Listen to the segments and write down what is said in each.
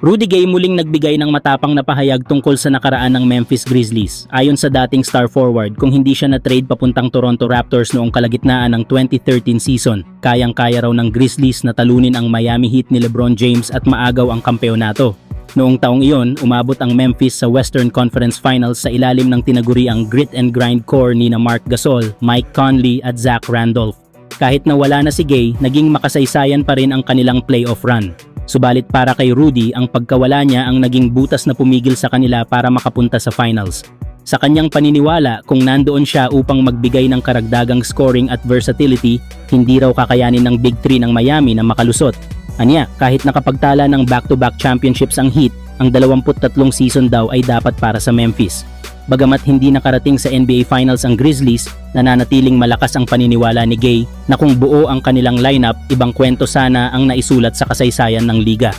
Rudy Gay muling nagbigay ng matapang na pahayag tungkol sa nakaraan ng Memphis Grizzlies. Ayon sa dating star forward, kung hindi siya na-trade papuntang Toronto Raptors noong kalagitnaan ng 2013 season, kayang-kaya raw ng Grizzlies na talunin ang Miami Heat ni LeBron James at maagaw ang kampeonato. Noong taong iyon, umabot ang Memphis sa Western Conference Finals sa ilalim ng tinaguriang grit and grind core ni Marc Gasol, Mike Conley at Zach Randolph. Kahit na wala na si Gay, naging makasaysayan pa rin ang kanilang playoff run. Subalit para kay Rudy, ang pagkawala niya ang naging butas na pumigil sa kanila para makapunta sa finals. Sa kanyang paniniwala, kung nandoon siya upang magbigay ng karagdagang scoring at versatility, hindi raw kakayanin ng Big 3 ng Miami na makalusot. Anya, kahit nakapagtala ng back-to-back championships ang Heat, ang 23 season daw ay dapat para sa Memphis. Bagamat hindi nakarating sa NBA Finals ang Grizzlies, nananatiling malakas ang paniniwala ni Gay na kung buo ang kanilang lineup, ibang kwento sana ang naisulat sa kasaysayan ng liga.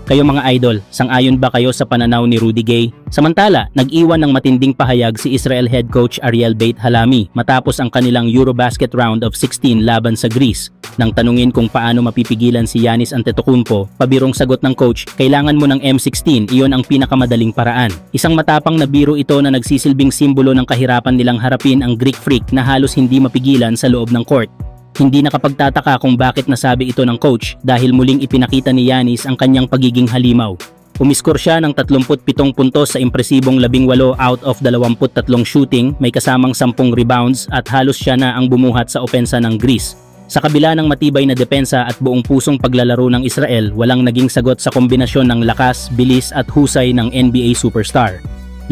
Kayo mga idol, sang-ayon ba kayo sa pananaw ni Rudy Gay? Samantala, nag-iwan ng matinding pahayag si Israel head coach Ariel Beit Halami matapos ang kanilang Eurobasket round of 16 laban sa Greece. Nang tanungin kung paano mapipigilan si Giannis Antetokounmpo, pabirong sagot ng coach, kailangan mo ng M16, iyon ang pinakamadaling paraan. Isang matapang na biro ito na nagsisilbing simbolo ng kahirapan nilang harapin ang Greek Freak na halos hindi mapigilan sa loob ng court. Hindi nakapagtataka kung bakit nasabi ito ng coach dahil muling ipinakita ni Giannis ang kanyang pagiging halimaw. Umiskor siya ng 37 puntos sa impresibong 18 out of 23 shooting, may kasamang 10 rebounds at halos siya na ang bumuhat sa opensa ng Greece. Sa kabila ng matibay na depensa at buong pusong paglalaro ng Israel, walang naging sagot sa kombinasyon ng lakas, bilis at husay ng NBA superstar.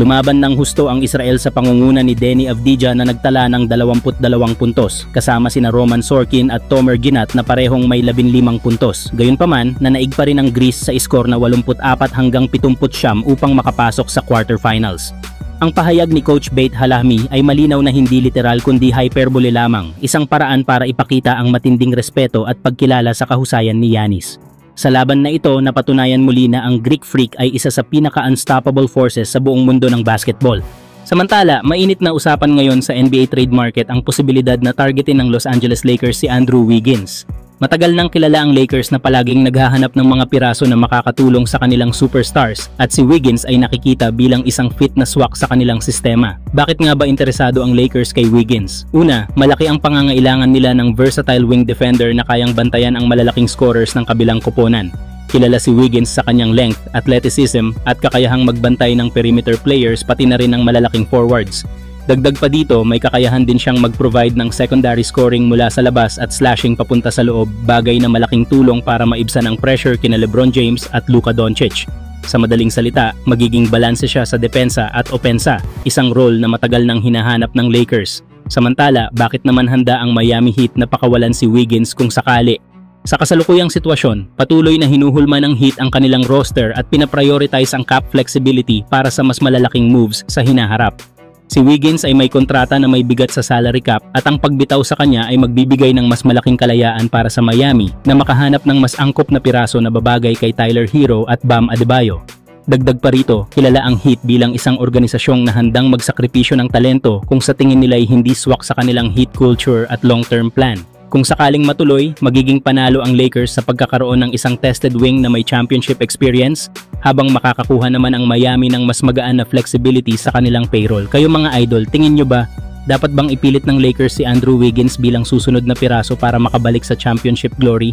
Lumaban ng husto ang Israel sa pangunguna ni Deni Avdija na nagtala ng 22 puntos, kasama sina Roman Sorkin at Tomer Ginat na parehong may 15 puntos. Gayunpaman, nanaig pa rin ang Greece sa iskor na 84 hanggang 79 upang makapasok sa quarterfinals. Ang pahayag ni Coach Beit Halami ay malinaw na hindi literal kundi hyperbole lamang, isang paraan para ipakita ang matinding respeto at pagkilala sa kahusayan ni Giannis. Sa laban na ito, napatunayan muli na ang Greek Freak ay isa sa pinaka-unstoppable forces sa buong mundo ng basketball. Samantala, mainit na usapan ngayon sa NBA trade market ang posibilidad na targetin ng Los Angeles Lakers si Andrew Wiggins. Matagal nang kilala ang Lakers na palaging naghahanap ng mga piraso na makakatulong sa kanilang superstars at si Wiggins ay nakikita bilang isang fit na swak sa kanilang sistema. Bakit nga ba interesado ang Lakers kay Wiggins? Una, malaki ang pangangailangan nila ng versatile wing defender na kayang bantayan ang malalaking scorers ng kabilang koponan. Kilala si Wiggins sa kanyang length, athleticism at kakayahang magbantay ng perimeter players pati na rin ng malalaking forwards. Dagdag pa dito, may kakayahan din siyang mag-provide ng secondary scoring mula sa labas at slashing papunta sa loob, bagay na malaking tulong para maibsan ang pressure kina LeBron James at Luka Doncic. Sa madaling salita, magiging balanse siya sa depensa at opensa, isang role na matagal nang hinahanap ng Lakers. Samantala, bakit naman handa ang Miami Heat na pakawalan si Wiggins kung sakali? Sa kasalukuyang sitwasyon, patuloy na hinuhulma ng Heat ang kanilang roster at pinaprioritize ang cap flexibility para sa mas malalaking moves sa hinaharap. Si Wiggins ay may kontrata na may bigat sa salary cap at ang pagbitaw sa kanya ay magbibigay ng mas malaking kalayaan para sa Miami na makahanap ng mas angkop na piraso na babagay kay Tyler Hero at Bam Adebayo. Dagdag pa rito, kilala ang Heat bilang isang organisasyong na handang magsakripisyo ng talento kung sa tingin nila ay hindi swak sa kanilang Heat culture at long-term plan. Kung sakaling matuloy, magiging panalo ang Lakers sa pagkakaroon ng isang tested wing na may championship experience, habang makakakuha naman ang Miami ng mas magaan na flexibility sa kanilang payroll. Kayo mga idol, tingin nyo ba, dapat bang ipilit ng Lakers si Andrew Wiggins bilang susunod na piraso para makabalik sa championship glory?